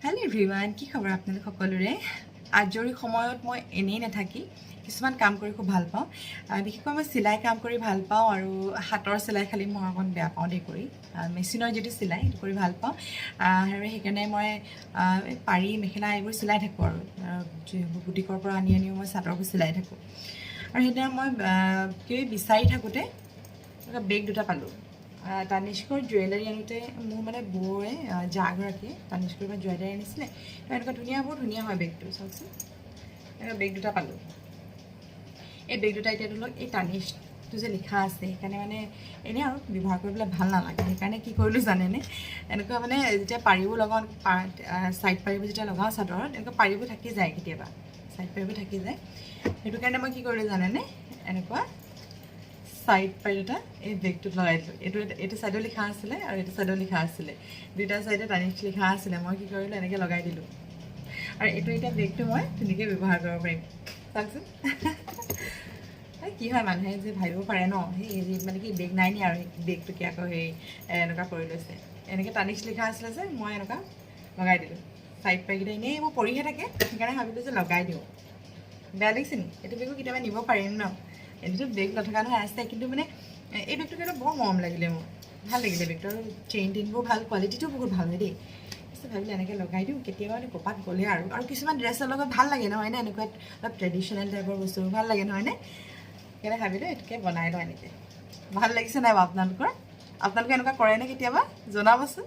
Hello' everyone, কি খবৰ আপোনালোক সকলোৰে? আজৰি সময়ত মই এনেই নাথাকি কিছুমান কাম কৰি খুব ভাল পাওঁ। বিশেষকৈ মই চিলাই কাম কৰি ভাল পাওঁ আৰু হাতৰ চিলাই খালি মই অকণ বেয়া পাওঁ দেই কৰি। মেচিনৰ যিটো চিলাই সেইটো কৰি ভাল পাওঁ আৰু সেইকাৰণে মই পাৰি মেখেলা এইবোৰ চিলাই থাকোঁ আৰু বুটিকৰ পৰা আনিও মই চাদৰবোৰ চিলাই থাকোঁ। আৰু সেইদিনা মই বিচাৰি থাকোঁতে বেগ দুটা পালোঁ। তানিষ্কৰ জুৱেলাৰী আনোতে মোৰ মানে বৌয়ে জাগৰাকীয়ে তানিষ্কৰ পৰা জুৱেলাৰী আনিছিলে। এনেকুৱা বৰ ধুনীয়া হয় বেগটো, চাওকচোন। এনেকুৱা বেগ দুটা পালোঁ। এই বেগ দুটা এতিয়া ধৰি লওক এই তানিষ্কটো যে লিখা আছে সেইকাৰণে মানে এনেই আৰু ব্যৱহাৰ কৰিবলৈ ভাল নালাগে। সেইকাৰণে কি কৰিলোঁ জানেনে, এনেকুৱা মানে যেতিয়া পাৰিবোৰ লগাওঁ ছাইড পাৰিবোৰ যেতিয়া লগাওঁ চাদৰত এনেকুৱা পাৰিবোৰ থাকি যায়, কেতিয়াবা ছাইড পাৰিবোৰ থাকি যায়। সেইটো কাৰণে মই কি কৰিলোঁ জানেনে, এনেকুৱা ছাইড পাৰি এটা এই বেগটোত লগাই দিলোঁ। এইটো ছাইডো লিখা আছিলে আৰু এইটো ছাইডো লিখা আছিলে, দুইটা ছাইডে তানিষ্ক লিখা আছিলে। মই কি কৰিলোঁ, এনেকৈ লগাই দিলোঁ আৰু এইটো এতিয়া বেগটো মই ধুনীয়াকৈ ব্যৱহাৰ কৰিব পাৰিম। চাওকচোন কি হয়, মানুহে যে ভাবিব পাৰে ন, সেই মানে কি বেগ নাই নি আৰু বেগটো কি আকৌ সেই এনেকুৱা কৰি লৈছে। এনেকৈ তানিষ্ক লিখা আছিলে যে মই এনেকুৱা লগাই দিলোঁ। ছাইড পাৰিকেইটা এনেই এইবোৰ পৰিহে থাকে, সেইকাৰণে ভাবিলোঁ যে লগাই দিওঁ। বেয়া লাগিছে নি? এইটো বেগো কেতিয়াবা নিব পাৰিম ন। এইটোতো বেগ নথকা নহয় আছে, কিন্তু মানে এই বেগটো কিন্তু বৰ মৰম লাগিলে মোৰ, ভাল লাগিলে বেগটো। আৰু চেইন টেইনবোৰ ভাল, কোৱালিটিটো বহুত ভাল হয় দেই। তাৰপিছত ভাবিলোঁ এনেকৈ লগাই দিওঁ, কেতিয়াবা মানে ক'ৰবাত গ'লে আৰু কিছুমান ড্ৰেছৰ লগত ভাল লাগে নহয়নে, এনেকুৱা অলপ ট্ৰেডিশ্যনেল টাইপৰ বস্তুবোৰ ভাল লাগে নহয়নে। সেইকাৰণে ভাবিলোঁ এইটোকে বনাই লওঁ এনেকৈ। ভাল লাগিছে নাই বাৰু আপোনালোকৰ? আপোনালোকে এনেকুৱা কৰেনে কেতিয়াবা? জনাবচোন।